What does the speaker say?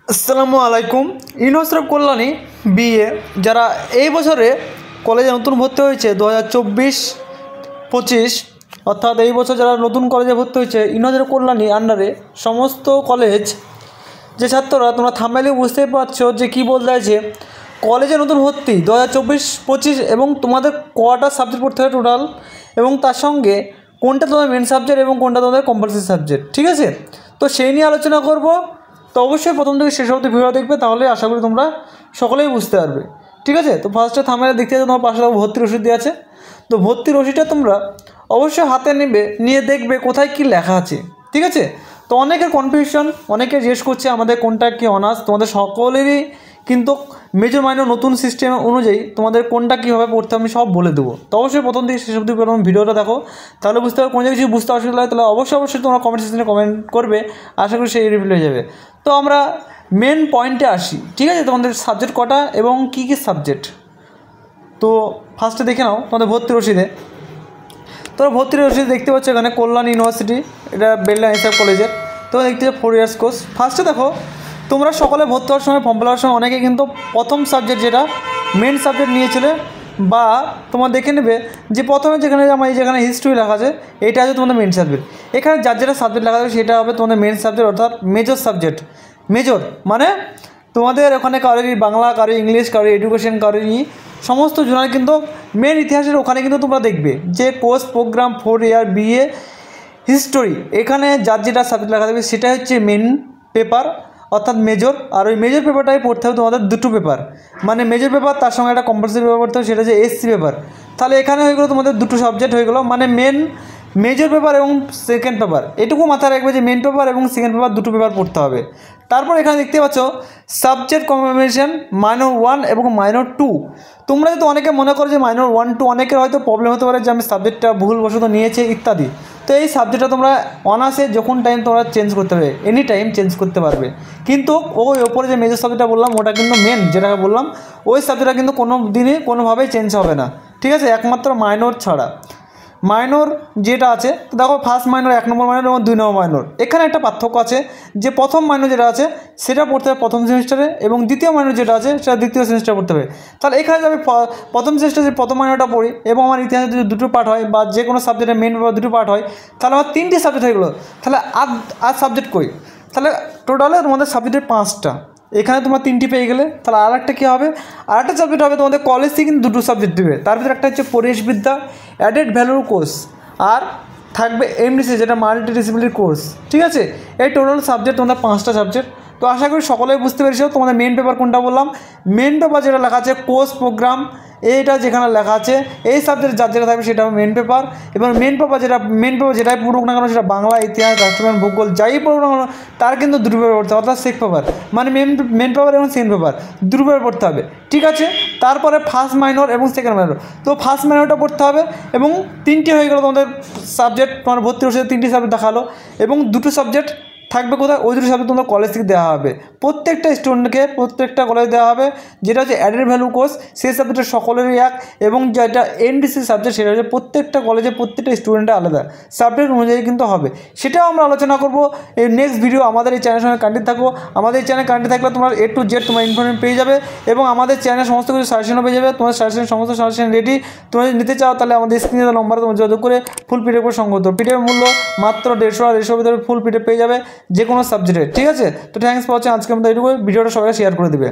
আসসালামু আলাইকুম। University of Kalyani BA যারা এই বছরে কলেজে নতুন ভর্তি হয়েছে 2024-25 অর্থাৎ এই বছর যারা নতুন কলেজে ভর্তি হয়েছে ইউনিভার্সিটি অফ কল্যাণী আন্ডারে সমস্ত কলেজ যে ছাত্ররা তোমরা থাম্বনেলে বুঝতেই পারছো যে কী বলতে চাইছে। কলেজে নতুন ভর্তি 2024-25 এবং তোমাদের কটা সাবজেক্ট পড়তে হবে টোটাল, এবং তার সঙ্গে কোনটা তোমাদের মেন সাবজেক্ট এবং কোনটা তোমাদের কম্পালসারি সাবজেক্ট, ঠিক আছে? তো সেই নিয়ে আলোচনা করব। তো অবশ্যই প্রথম থেকে শেষ অবধি ভিডিও দেখবে, তাহলে আশা করি তোমরা সকলেই বুঝতে পারবে, ঠিক আছে? তো ফার্স্টে থাম্বনেলে দেখতে তোমার পাশে ভর্তির রসিদ দেওয়া আছে। তো ভর্তির রসিদটা তোমরা অবশ্যই হাতে নেবে, নিয়ে দেখবে কোথায় কী লেখা আছে, ঠিক আছে? তো অনেকের কনফিউশন, অনেকে জিজ্ঞেস করছে আমাদের কোনটা কি অনার্স। তোমাদের সকলেরই কিন্তু মেজর মাইনর নতুন সিস্টেম অনুযায়ী তোমাদের কোনটা কীভাবে পড়তে আমি সব বলে দেবো। তো অবশ্যই প্রথম থেকে শেষ অবধি প্রথম ভিডিওটা দেখো, তাহলে বুঝতে পারবে। কোনো কিছু বুঝতে অসুবিধা হয় তাহলে অবশ্যই তোমরা কমেন্ট সেকশনে কমেন্ট করবে, আশা করি সেই রিপ্লাই হয়ে যাবে। তো আমরা মেন পয়েন্টে আসি, ঠিক আছে? তোমাদের সাবজেক্ট কটা এবং কী কী সাবজেক্ট। তো ফার্স্টে দেখে নাও তোমাদের ভর্তি রসিদে। তোমরা ভর্তির রসিদ দেখতে পাচ্ছ এখানে কল্যাণ ইউনিভার্সিটি, এটা বেলডাঙা এসএফ কলেজের। তোমরা দেখতে পাচ্ছ 4 ইয়ার্স কোর্স। ফার্স্টে দেখো তোমরা সকলে ভর্তি হওয়ার সময়, ফর্ম ফিল হওয়ার সময় অনেকে কিন্তু প্রথম সাবজেক্ট যেটা মেন সাবজেক্ট নিয়েছিলে, বা তোমার দেখে নেবে যে প্রথমে যেখানে হিস্ট্রি লেখা আছে এটা আছে তোমাদের মেন সাবজেক্ট। এখানে যার যেটা সাবজেক্ট লেখা আছে সেটা হবে তোমাদের মেন সাবজেক্ট, অর্থাৎ মেজর সাবজেক্ট। মেজর মানে তোমাদের ওখানে কারোরই বাংলা, কারোর ইংলিশ, কারোর এডুকেশন, কারোরই সমস্ত জনের কিন্তু মেন ইতিহাসের ওখানে কিন্তু তোমরা দেখবে যে কোর্স প্রোগ্রাম 4 ইয়ার বিএ হিস্টোরি, এখানে যার যেটা সাবজেক্ট লেখা থাকবে সেটা হচ্ছে মেন পেপার, অর্থাৎ মেজর। আর ওই মেজর পেপারটাই পড়তে হবে তোমাদের দুটো পেপার, মানে মেজর পেপার তার সঙ্গে একটা কম্পালসারি পেপার পড়তে হবে, সেটা হচ্ছে এসসি পেপার। তাহলে এখানে হয়ে গেলো তোমাদের দুটো সাবজেক্ট হয়ে গেলো, মানে মেন মেজর পেপার এবং সেকেন্ড পেপার। এটুকু মাথায় রাখবে যে মেন পেপার এবং সেকেন্ড পেপার দুটো পেপার পড়তে হবে। তারপর এখানে দেখতে পাচ্ছ সাবজেক্ট কম্বিনেশন মাইনর 1 এবং মাইনর 2। তোমরা যদি অনেকে মনে করো যে মাইনর 1, 2 অনেকের হয়তো প্রবলেম হতে পারে যে আমি সাবজেক্টটা ভুলবশত নিয়েছি ইত্যাদি। তো এই সাবজেক্টটা তোমরা অনার্সে যখন টাইম তোমরা চেঞ্জ করতে পারবে, এনি টাইম চেঞ্জ করতে পারবে। কিন্তু ওই ওপরে যে মেজর সাবজেক্টটা বললাম ওটা কিন্তু মেন যেটাকে বললাম, ওই সাবজেক্টটা কিন্তু কোনো দিনই কোনোভাবেই চেঞ্জ হবে না, ঠিক আছে? একমাত্র মাইনর ছাড়া। মাইনর যেটা আছে দেখো, ফার্স্ট মাইনর 1 নম্বর মাইনর এবং 2 নম্বর মাইনর, এখানে একটা পার্থক্য আছে যে প্রথম মাইনর যেটা আছে সেটা পড়তে হবে প্রথম সেমিস্টারে, এবং দ্বিতীয় মাইনর যেটা আছে সেটা দ্বিতীয় সেমিস্টারে পড়তে হবে। তাহলে এখানে যদি আমি প্রথম সেমিস্টারে প্রথম মাইনরটা পড়ি এবং আমার ইতিহাসে যদি দুটো পার্ট হয়, বা যে কোনো সাবজেক্টের মেন পেপার দুটো পার্ট হয়, তাহলে আমার 3টে সাবজেক্ট হয়ে গেলো। তাহলে আর সাবজেক্ট কই? তাহলে টোটালে তোমাদের সাবজেক্টের 5টা, এখানে তোমরা 3টি পেয়ে গেলে। তাহলে আর একটা কী হবে? আর একটা সাবজেক্ট হবে তোমাদের কলেজ থেকে কিন্তু দুটো সাবজেক্ট দেবে, তার ভিতরে একটা হচ্ছে পরিবেশবিদ্যা অ্যাডেড ভ্যালুর কোর্স, আর থাকবে এমডিসি যেটা মাল্টি ডিসিপ্লিনারি কোর্স, ঠিক আছে? এই টোটাল সাবজেক্ট তোমাদের 5টা সাবজেক্ট। তো আশা করি সকলেই বুঝতে পেরেছো। তোমাদের মেন পেপার কোনটা বললাম, মেন পেপার যেটা লেখা আছে কোর্স প্রোগ্রাম, এইটা যেখানে লেখা আছে এই সাবজেক্ট যার যেটা থাকবে সেটা মেন পেপার। এবং মেন পেপার যেটাই পড়ুক না কেন, সেটা বাংলা, ইতিহাস, রাষ্ট্রবিজ্ঞান, ভূগোল যাই পড়ুক না কেন, তার কিন্তু দুটো পেপার পড়তে হবে, অর্থাৎ সেক পেপার। মানে মেন পেপার এবং সেকেন্ড পেপার দুটো পেপার পড়তে হবে, ঠিক আছে? তারপরে ফার্স্ট মাইনর এবং সেকেন্ড মাইনর। তো ফার্স্ট মাইনরটা পড়তে হবে, এবং 3টে হয়ে গেলো তোমাদের সাবজেক্ট। তোমার ভর্তি হচ্ছে 3টে সাবজেক্ট দেখালো, এবং দুটো সাবজেক্ট থাকবে কোথায়? ওই দুটো সাবজেক্ট তোমাদের কলেজ থেকে দেওয়া হবে, প্রত্যেকটা স্টুডেন্টকে প্রত্যেকটা কলেজে দেওয়া হবে। যেটা হচ্ছে অ্যাডেড ভ্যালু কোর্স, সেই সাবজেক্টটা সকলেরই এক, এবং যেটা এনডিসি সাবজেক্ট সেটা হচ্ছে প্রত্যেকটা কলেজে প্রত্যেকটা স্টুডেন্টের আলাদা সাবজেক্ট অনুযায়ী কিন্তু হবে। সেটাও আমরা আলোচনা করবো এই নেক্সট ভিডিও। আমাদের এই চ্যানেলের সঙ্গে কানেক্ট থাকো। আমাদের এই চ্যানেল কানেক্ট থাকলে তোমার A to Z তোমার ইনফরমেশন পেয়ে যাবে, এবং আমাদের চ্যানেলে সমস্ত কিছু সাজেশনও পেয়ে যাবে। তোমার সমস্ত সাজেশন রেডি। তোমরা যদি নিতে চাও তাহলে আমাদের স্ক্রিনে নম্বরে তোমার যোগাযোগ করে ফুল পিডিএফ করে সংগ্রহ করো। পিডিএফ মূল্য মাত্র 150 ভিতরে ফুল পিডিএফ পেয়ে যাবে যে কোনো সাবজেক্টে, ঠিক আছে? তো থ্যাংকস ফর ওয়াচিং। আজকের মতো এইটুকু। ভিডিওটা সবাই শেয়ার করে দেবে।